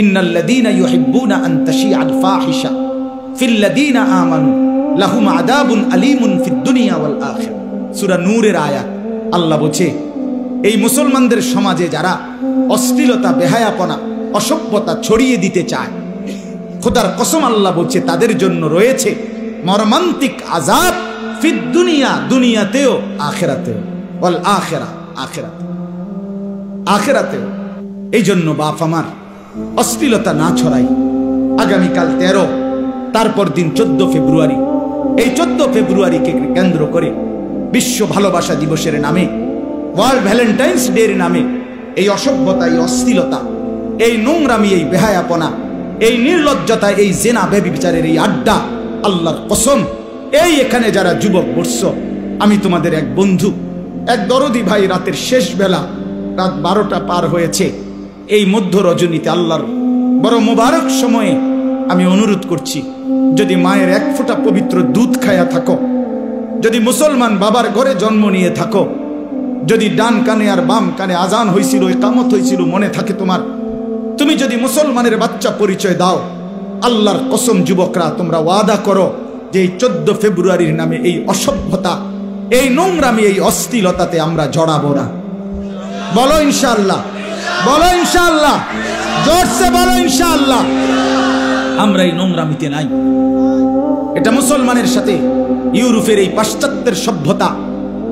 ইন্নাল্লাযীনা ইউহিব্বুনা আন তাশিআল ফাহিশা ফিল্লাযীনা আমানু লাহুম আযাবুন আলীমুন ফিদ দুনিয়া ওয়াল আখিরাহ। সূরা নূরের আয়াত। আল্লাহ বলছে এই মুসলমানদের সমাজে যারা অশ্লীলতা, বেহায়াপনা, অসভ্যতা ছড়িয়ে দিতে চায়, খোদার কসম আল্লাহ বলছে তাদের জন্য রয়েছে মর্মান্তিক আযাব ফিদ দুনিয়া, দুনিয়াতেও, আখিরাতেও, ওয়াল আখিরাহ, আখিরাতেও। এই জন্য বাপ আমার, অশ্লীলতা না ছড়াই। আগামীকাল 13, তারপর দিন 14 ফেব্রুয়ারি। এই 14 ফেব্রুয়ারিকে কেন্দ্র করে বিশ্ব ভালোবাসা দিবসের নামে, ওয়ার্ল্ড ভ্যালেন্টাইন্স ডের নামে এই অসভ্যতা, এই অশ্লীলতা, এই নোংরামি, এই বেহায়াপনা, এই নির্লজ্জতা, এই জেনা ব্যভিচারের এই আড্ডা, আল্লাহর কসম, এই এখানে যারা যুবক বর্ষ, আমি তোমাদের এক বন্ধু, এক দরদি ভাই, রাতের শেষ বেলা, রাত 12টা পার হয়েছে, এই মধ্য রজনীতে আল্লাহর বড় মোবারক সময়ে আমি অনুরোধ করছি, যদি মায়ের এক ফোঁটা পবিত্র দুধ খায়া থাকো, যদি মুসলমান বাবার ঘরে জন্ম নিয়ে থাকো, যদি ডান কানে আর বাম কানে আজান হয়েছিল, ইকামত হয়েছিল মনে থাকে তোমার, তুমি যদি মুসলমানের বাচ্চা পরিচয় দাও, আল্লাহর কসম যুবকরা তোমরা ওয়াদা করো যে এই 14 ফেব্রুয়ারির নামে এই অসভ্যতা, এই নোংরামি, এই অশ্লীলতাতে আমরা জড়াবো না। বলো ইনশাআল্লাহ, বলো ইনশাআল্লাহ, জোরসে বলো ইনশাআল্লাহ। আমরা এই নোংরামিতে নাই। এটা মুসলমানের সাথে ইউরোপের এই পাশ্চাত্যের সভ্যতা,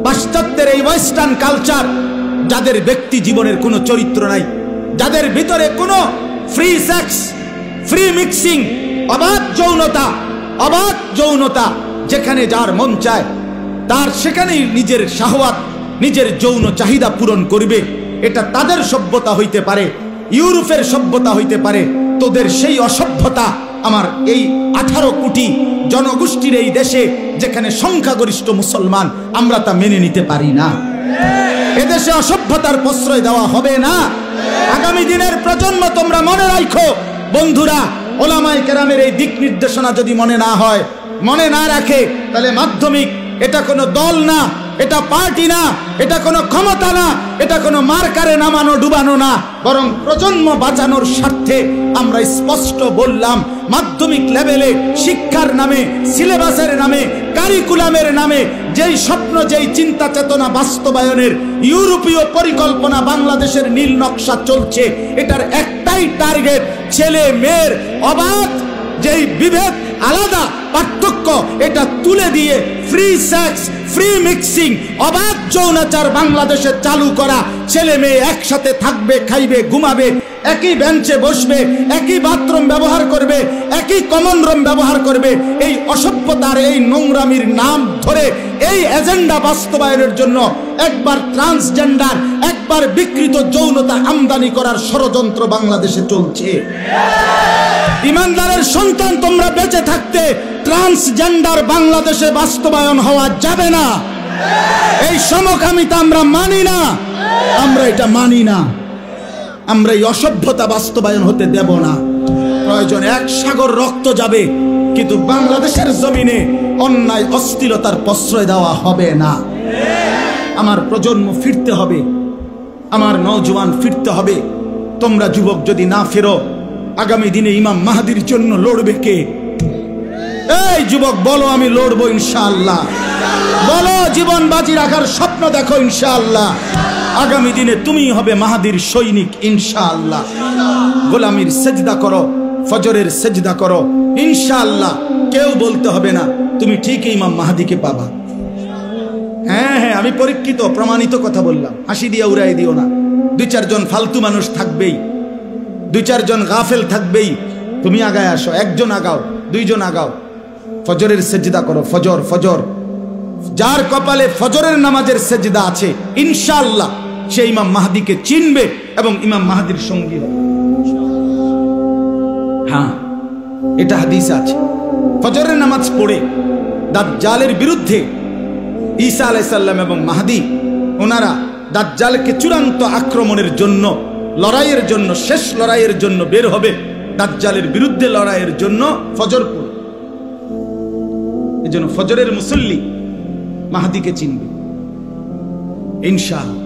পাশ্চাত্যের এই ওয়েস্টার্ন কালচার, যাদের ব্যক্তি জীবনের কোনো চরিত্র নাই, যাদের ভিতরে কোনো ফ্রি সেক্স, ফ্রি মিক্সিং, অবাধ যৌনতা, যেখানে যার মন চায় তার সেখানেই নিজের শাহওয়াত, নিজের যৌন চাহিদা পূরণ করবে, এটা তাদের সভ্যতা হইতে পারে, ইউরোপের সভ্যতা হইতে পারে। তোদের সেই অসভ্যতা আমার এই 18 কোটি জনগোষ্ঠীর এই দেশে, যেখানে সংখ্যাগরিষ্ঠ মুসলমান, আমরা তা মেনে নিতে পারি না। এদেশে অসভ্যতার প্রশ্রয় দেওয়া হবে না। আগামী দিনের প্রজন্ম তোমরা মনে রাখো বন্ধুরা, ওলামায়ে কেরামের এই দিক নির্দেশনা যদি মনে না হয়, মনে না রাখে, তাহলে মাধ্যমিক এটা কোনো দল না, এটা পার্টি না, এটা কোনো ক্ষমতা না, এটা কোনো মার্কারে নামানো ডুবানো না, বরং প্রজন্ম বাঁচানোর স্বার্থে আমরা স্পষ্ট বললাম, মাধ্যমিক লেভেলে শিক্ষার নামে, সিলেবাসের নামে, কারিকুলামের নামে যেই স্বপ্ন, যেই চিন্তা চেতনা বাস্তবায়নের ইউরোপীয় পরিকল্পনা বাংলাদেশের নীল নকশা চলছে, এটার একটাই টার্গেট, ছেলে মেয়ের অবাধ যেই বিভেদ, আলাদা পার্থক্য, এটা তুলে দিয়ে ফ্রি সেক্স, ফ্রি মিক্সিং, অবাধ যৌনাচার বাংলাদেশে চালু করা। ছেলে মেয়ে একসাথে থাকবে, খাইবে, ঘুমাবে, একই বেঞ্চে বসবে, একই বাথরুম ব্যবহার করবে, একই কমন রুম ব্যবহার করবে। এই অসভ্যতার, এই নোংরামির নাম ধরে এই এজেন্ডা বাস্তবায়নের জন্য একবার ট্রান্সজেন্ডার, একবার বিকৃত যৌনতা আমদানি করার ষড়যন্ত্র বাংলাদেশে চলছে। ইমানদারের সন্তান, তোমরা বেঁচে থাকতে ট্রান্সজেন্ডার বাংলাদেশে বাস্তবায়ন হওয়া যাবে না। এই সমকামিতা আমরা মানি না, আমরা এটা মানি না। আমরা এই অসভ্যতা বাস্তবায়ন হতে দেব না। প্রয়োজন 1 সাগর রক্ত যাবে, কিন্তু বাংলাদেশের জমিনে অন্যায়, অশ্লীলতার প্রশ্রয় দেওয়া হবে না। আমার প্রজন্ম ফিরতে হবে, আমার নওজোয়ান ফিরতে হবে। তোমরা যুবক যদি না ফেরো, আগামী দিনে ইমাম মাহদির জন্য লড়বে কে? এই যুবক বলো, আমি লড়বো ইনশাআল্লাহ। বলো, জীবন বাজি রাখার স্বপ্ন দেখো ইনশাআল্লাহ। আগামী দিনে তুমি হবে মাহদির সৈনিক ইনশাআল্লাহ। গোলামির সেজদা করো, ফজরের সেজদা করো ইনশাআল্লাহ। কেউ বলতে হবে না তুমি ঠিকই ইমাম মাহদিকে পাবা। হ্যাঁ হ্যাঁ, আমি পরীক্ষিত প্রমাণিত কথা বললাম, হাসি দিয়ে উড়াই দিও না। 2-4 জন ফালতু মানুষ থাকবেই, 2-4 জন গাফেল থাকবেই। তুমি আগায় আসো, 1 জন আগাও, 2 জন আগাও, ফজরের সেজদা করো। ফজর যার কপালে ফজরের নামাজের সেজদা আছে, ইনশাআল্লাহ সে ইমাম মাহদিকে চিনবে এবং ইমাম মাহদির সঙ্গী হবে। হ্যাঁ, এটা হাদিসে আছে। ফজরের নামাজ পড়ে দাজ্জালের বিরুদ্ধে ঈসা আলাইহিস সালাম এবং মাহদি, ওনারা দাজ্জালকে চূড়ান্ত আক্রমণের জন্য, লড়াইয়ের জন্য, শেষ লড়াইয়ের জন্য বের হবে। দাজ্জালের বিরুদ্ধে লড়াইয়ের জন্য ফজর পড়ে। এই জন্য ফজরের মুসল্লি মাহদিকে চিনবে ইনশাআল্লাহ।